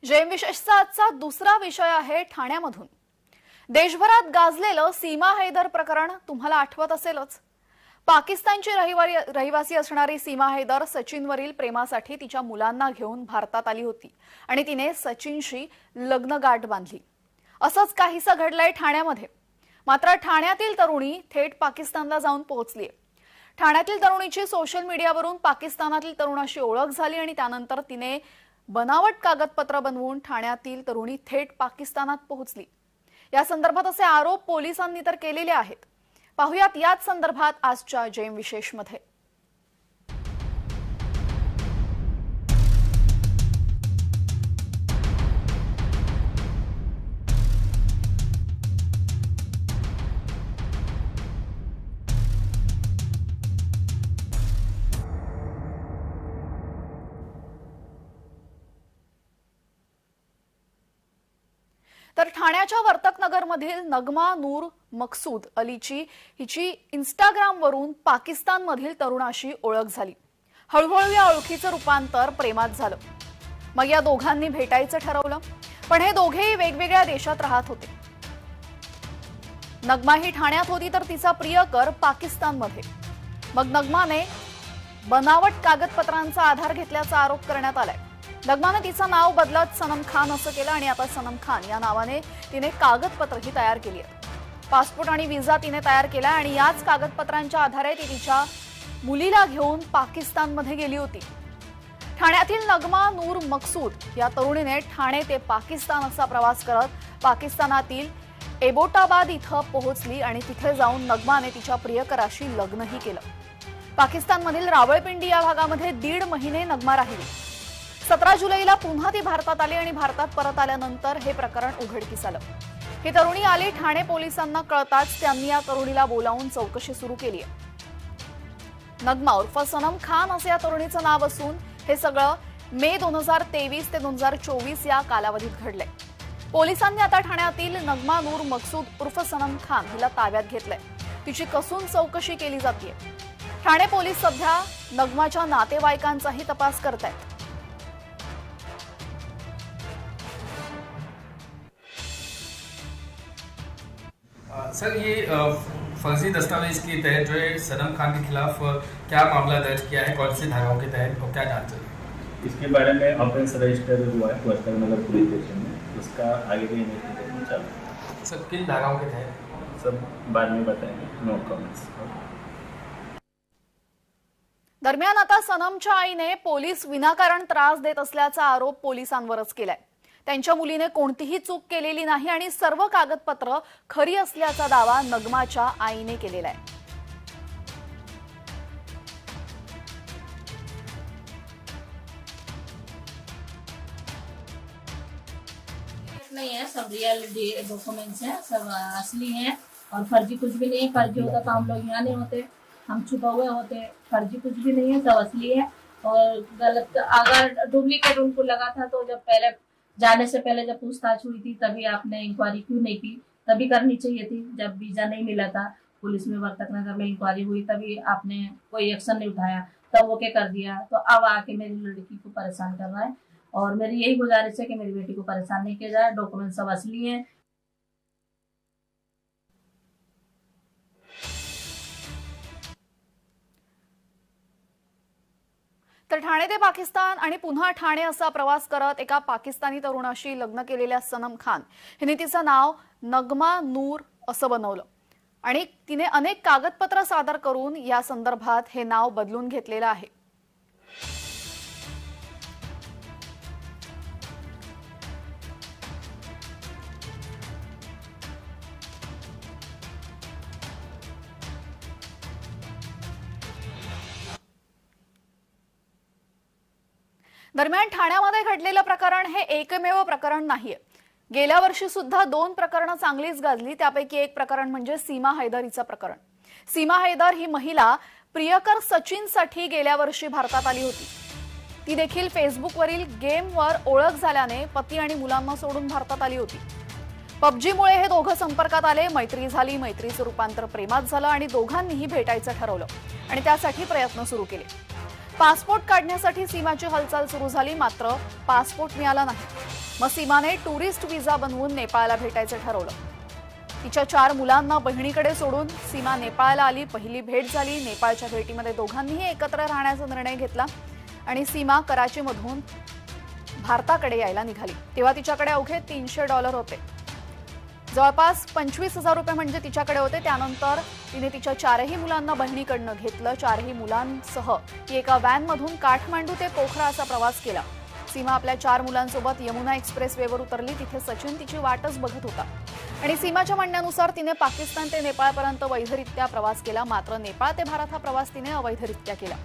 Jam विशेषचा आजचा दुसरा विषय आहे ठाण्यामधून। देशभरात गाजलेलं सीमा हैदर प्रकरण तुम्हाला आठवत असेलच। पाकिस्तानची रहिवासी असणारी सीमा हैदर सचिनवरील प्रेमासाठी तिच्या मुलांना घेऊन भारतात आली होती आणि तिने सचिनशी लग्नगाठ बांधली। असंच काहीसं घडलंय ठाण्यामध्ये। मात्र ठाण्यातील तरुणी थेट पाकिस्तानला जाऊन पोहोचलीये। ठाण्यातील तरुणीची सोशल मीडियावरून पाकिस्तानातील तरुणाशी ओळख झाली आणि त्यानंतर तिने बनावट कागदपत्र बनवून ठाण्यातील तरुणी थेट पाकिस्तानात पोहोचली। या संदर्भात असे आरोप पोलिसांनी तर केलेले आहेत। पाहुयात याच संदर्भात आजच्या जैम विशेषमध्ये। तर ठाण्याच्या वर्तकनगरमधील नगमा नूर मकसूद अलीची हिची इंस्टाग्रामवरून पाकिस्तानमधील तरुणाशी ओळख झाली। हळूहळू या ओळखीचं रूपांतर प्रेमात झालं। मग या दोघांनी भेटायचं ठरवलं, पण हे दोघेही वेगवेगळ्या देशात राहत होते। नगमा ही ठाण्यात होती तर तिचा प्रियकर पाकिस्तानमध्ये। मग नगमाने बनावट कागदपत्रांचा आधार घेतल्याचा आरोप करण्यात आलाय। नगमाने तिचं नाव बदलत सनम खान असं केलं आणि आता सनम खान या नावाने तिने कागदपत्रही तयार केली आहेत। पासपोर्ट आणि व्हिसा तिने तयार केला आणि याच कागदपत्रांच्या आधारे ती तिच्या मुलीला घेऊन पाकिस्तानमध्ये गेली होती। ठाण्यातील नगमा नूर मकसूद या तरुणीने ठाणे ते पाकिस्तान असा प्रवास करत पाकिस्तानातील एबोटाबाद इथं पोहोचली आणि तिथे जाऊन नगमाने तिच्या प्रियकराशी लग्नही केलं। पाकिस्तानमधील रावळपिंडी या भागामध्ये 1.5 महिने नगमा राहिली। 17 जुलैला पुन्हा ती भारतात आली आणि भारतात परत आल्यानंतर हे प्रकरण उघडकीस आलं। ही तरुणी आली ठाणे पोलिसांना कळताच त्यांनी या तरुणीला बोलावून चौकशी सुरू केली आहे। नगमा उर्फ सनम खान असे या तरुणीचं नाव असून हे सगळं मे 2023 ते 2024 या कालावधीत घडलंय। पोलिसांनी आता ठाण्यातील नगमा नूर मकसूद उर्फ सनम खान हिला ताब्यात घेतलंय। तिची कसून चौकशी केली जाते। ठाणे पोलीस सध्या नगमाच्या नातेवाईकांचाही तपास करतायत। सर, ये फर्जी दस्तावेज के तहत जो है सनम खान के खिलाफ क्या मामला दर्ज किया है, कौन सी धाराओं के तहत और क्या जांच चल रही है? इसके बारे में ऑफेंस रजिस्टर हुआ है वर्तकनगर पुलिस स्टेशन में। उसका आगे की इन्वेस्टिगेशन चल रहा है। सर, किन धाराओं के तहत? सब बाद में बताएंगे, नो कमेंट्स। दरम्यान आता सनमच्या आईने पोलीस विनाकारण त्रास देत असल्याचा आरोप पोलिसांवरच केलाय। त्यांच्या मुलीने कोणतीही चूक केलेली नाही आणि सर्व कागदपत्र खरी असल्याचा दावा नगमाच्या आईने केलेला आहे। नहीं है, सब रियल डॉक्यूमेंट्स हैं, सब असली हैं और फर्जी कुछ भी नहीं है। फर्जी होता तो हम लोग यहाँ नहीं होते, हम छुपा हुए होते। फर्जी कुछ भी नहीं है, सब असली है। और गलत अगर डुप्लीकेट उनको लगा था तो जब पहले जाने से पहले जब पूछताछ हुई थी तभी आपने इंक्वायरी क्यों नहीं की? तभी करनी चाहिए थी। जब वीजा नहीं मिला था, पुलिस में वर्तकनगर में इंक्वायरी हुई, तभी आपने कोई एक्शन नहीं उठाया, तब ओके कर दिया। तो अब आके मेरी लड़की को परेशान कर रहा है और मेरी यही गुजारिश है कि मेरी बेटी को परेशान नहीं किया जाए। डॉक्यूमेंट सब असली हैं। तर ठाणे ते पाकिस्तान आणि पुन्हा ठाणे असा प्रवास करत एका पाकिस्तानी तरुणाशी लग्न केलेल्या सनम खान हिने तिचं नाव नगमा नूर असं बनवलं आणि तिने अनेक कागदपत्र सादर करून या संदर्भात हे नाव बदलून घेतलेलं आहे। दरम्यान ठाण्यामध्ये घडलेलं प्रकरण हे एकमेव प्रकरण नाहीये। गेल्या वर्षी सुद्धा 2 प्रकरणं चांगलीच गाजली। त्यापैकी एक प्रकरण म्हणजे सीमा हैदर हिचं प्रकरण। सीमा हैदर ही महिला प्रियकर सचिनसाठी गेल्या वर्षी भारतात आली होती। ती देखील फेसबुकवरील गेमवर ओळख झाल्याने पती आणि मुलांना सोडून भारतात आली होती। पबजीमुळे हे दोघं संपर्कात आले, मैत्री झाली, मैत्रीचं रूपांतर प्रेमात झालं आणि दोघांनीही भेटायचं ठरवलं आणि त्यासाठी प्रयत्न सुरू केले। पासपोर्ट काढण्यासाठी सीमाची हालचाल सुरू झाली, मात्र पासपोर्ट मिळाला नाही। मग सीमाने टुरिस्ट व्हिसा बनवून नेपाळला भेटायचं ठरवलं. तिच्या 4 मुलांना बहिणीकडे सोडून सीमा नेपाळला आली. पहिली भेट झाली. नेपाळच्या भेटीमध्ये दोघांनीही एकत्र राहण्याचा निर्णय घेतला आणि सीमा कराचीमधून भारताकडे यायला निघाली. तेव्हा तिच्याकडे अवघे $300 होते. जवळपास 25,000 रुपये म्हणजे तिच्याकडे होते. त्यानंतर तिने तिच्या 4ही मुलांना बहिणीकडनं घेतलं. 4ही मुलांसह ती एका व्हॅनमधून काठमांडू ते पोखरा असा प्रवास केला. सीमा आपल्या 4 मुलांसोबत यमुना एक्सप्रेसवेवर उतरली. तिथे सचिन तिची वाटच बघत होता आणि सीमाच्या म्हणण्यानुसार तिने पाकिस्तान ते नेपाळपर्यंत वैधरित्या प्रवास केला. मात्र नेपाळ ते भारत हा प्रवास तिने अवैधरित्या केला.